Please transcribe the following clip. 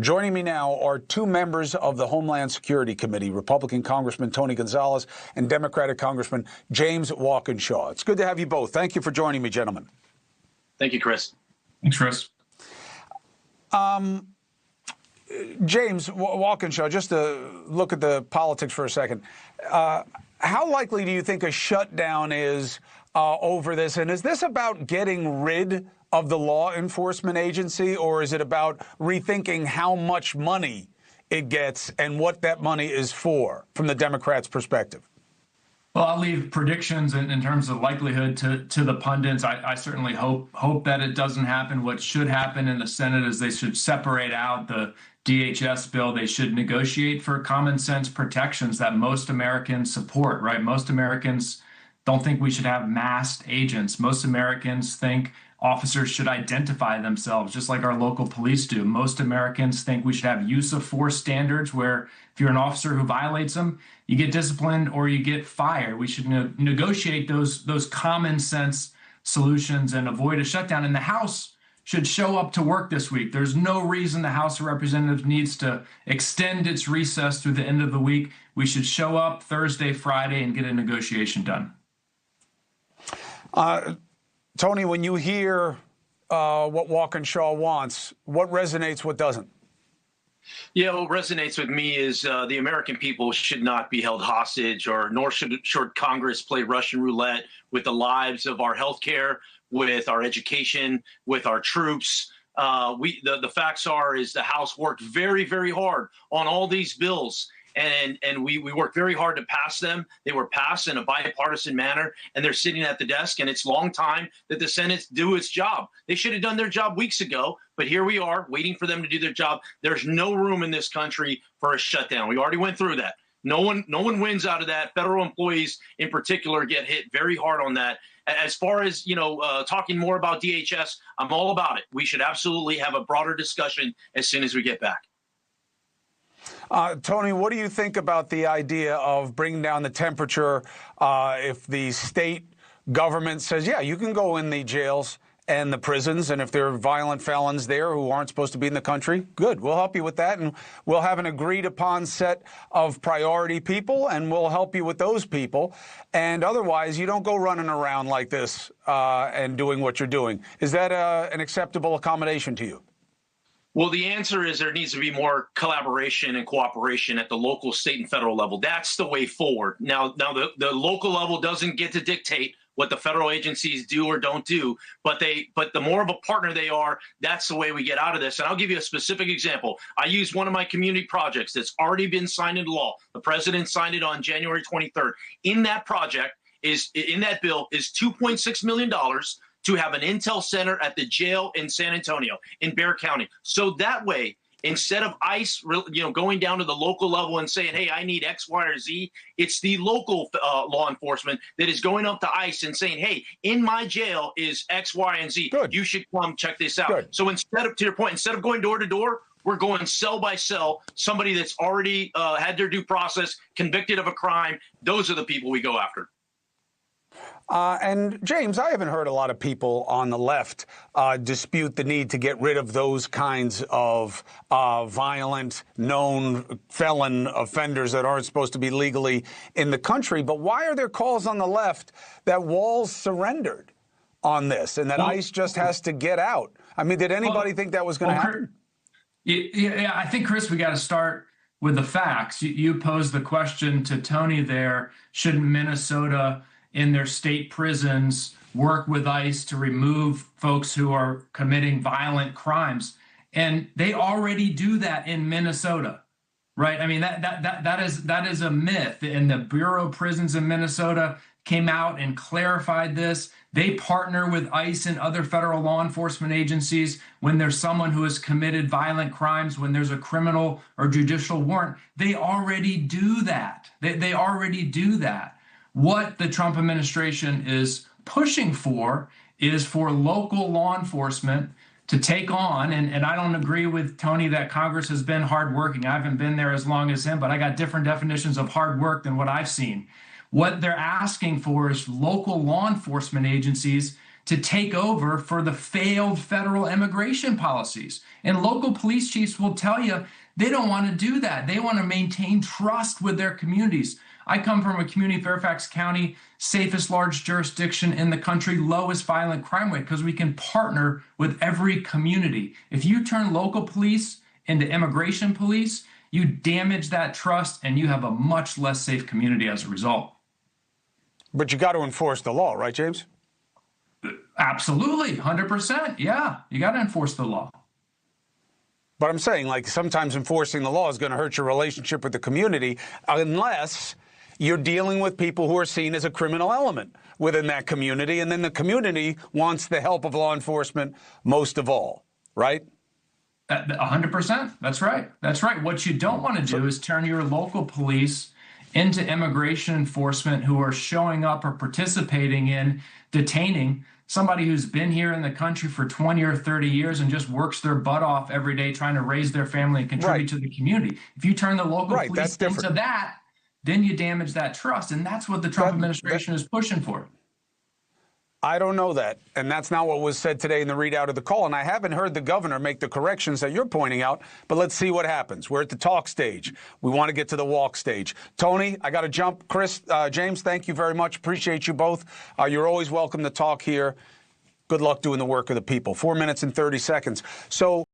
Joining me now are two members of the Homeland Security Committee, Republican Congressman Tony Gonzalez and Democratic Congressman James Walkinshaw. It's good to have you both. Thank you for joining me, gentlemen. Thank you, Chris. Thanks, Chris. James Walkinshaw, just to look at the politics for a second, how likely do you think a shutdown is over this? And is this about getting rid of the law enforcement agency, or is it about rethinking how much money it gets and what that money is for, from the Democrats' perspective? Well, I'll leave predictions in terms of likelihood to the pundits. I certainly hope that it doesn't happen. What should happen in the Senate is they should separate out the DHS bill. They should negotiate for common sense protections that most Americans support, right? Most Americans don't think we should have masked agents. Most Americans think officers should identify themselves just like our local police do. Most Americans think we should have use of force standards where if you're an officer who violates them, you get disciplined or you get fired. We should negotiate those common sense solutions and avoid a shutdown. And the House should show up to work this week. There's no reason the House of Representatives needs to extend its recess through the end of the week. We should show up Thursday, Friday, and get a negotiation done. Tony, when you hear what Walkinshaw wants, what resonates, what doesn't? Yeah, what resonates with me is the American people should not be held hostage, nor should Congress play Russian roulette with the lives of our healthcare, with our education, with our troops. The facts is the House worked very, very hard on all these bills. And we worked very hard to pass them. They were passed in a bipartisan manner, and they're sitting at the desk, and it's long time that the Senate do its job. They should have done their job weeks ago, but here we are waiting for them to do their job. There's no room in this country for a shutdown. We already went through that. No one wins out of that. Federal employees in particular get hit very hard on that. As far as, talking more about DHS, I'm all about it. We should absolutely have a broader discussion as soon as we get back. Tony, what do you think about the idea of bringing down the temperature if the state government says, yeah, you can go in the jails and the prisons, and if there are violent felons there who aren't supposed to be in the country, good, we'll help you with that, and we'll have an agreed upon set of priority people, and we'll help you with those people, and otherwise you don't go running around like this and doing what you're doing. Is that an acceptable accommodation to you? Well, the answer is there needs to be more collaboration and cooperation at the local, state, and federal level. That's the way forward. Now the local level doesn't get to dictate what the federal agencies do or don't do, but the more of a partner they are, that's the way we get out of this. And I'll give you a specific example. I use one of my community projects that's already been signed into law. The president signed it on January 23rd. In that bill is $2.6 million to have an intel center at the jail in San Antonio, in Bexar County. So that way, instead of ICE, going down to the local level and saying, hey, I need X, Y, or Z, it's the local law enforcement that is going up to ICE and saying, hey, in my jail is X, Y, and Z. Good. You should come check this out. Good. So instead of going door to door, we're going cell by cell. Somebody that's already had their due process, convicted of a crime, those are the people we go after. And James, I haven't heard a lot of people on the left dispute the need to get rid of those kinds of violent, known felon offenders that aren't supposed to be legally in the country. But why are there calls on the left that Walls surrendered on this and that ICE just has to get out? I mean, did anybody think that was going to happen? Yeah, I think, Chris, we got to start with the facts. You posed the question to Tony there, shouldn't Minnesota in their state prisons work with ICE to remove folks who are committing violent crimes? And they already do that in Minnesota, right? I mean, that is a myth. And the Bureau of Prisons in Minnesota came out and clarified this. They partner with ICE and other federal law enforcement agencies when there's someone who has committed violent crimes, when there's a criminal or judicial warrant. They already do that. They already do that. What the Trump administration is pushing for is for local law enforcement to take on, and I don't agree with Tony that Congress has been hardworking. I haven't been there as long as him, but I got different definitions of hard work than what I've seen. What they're asking for is local law enforcement agencies to take over for the failed federal immigration policies. And local police chiefs will tell you they don't want to do that. They want to maintain trust with their communities. I come from a community, Fairfax County, safest large jurisdiction in the country, lowest violent crime rate, because we can partner with every community. If you turn local police into immigration police, you damage that trust and you have a much less safe community as a result. But you got to enforce the law, right, James? Absolutely, 100%. Yeah, you got to enforce the law. But I'm saying, like, sometimes enforcing the law is going to hurt your relationship with the community unless you're dealing with people who are seen as a criminal element within that community, and then the community wants the help of law enforcement most of all, right? 100%. That's right. That's right. What you don't want to do is turn your local police into immigration enforcement who are showing up or participating in detaining somebody who's been here in the country for 20 or 30 years and just works their butt off every day trying to raise their family and contribute to the community. If you turn the local police into that, then you damage that trust. And that's what the Trump administration is pushing for. I don't know that. And that's not what was said today in the readout of the call. And I haven't heard the governor make the corrections that you're pointing out. But let's see what happens. We're at the talk stage. We want to get to the walk stage. Tony, I got to jump. Chris, James, thank you very much. Appreciate you both. You're always welcome to talk here. Good luck doing the work of the people. 4 minutes and 30 seconds. So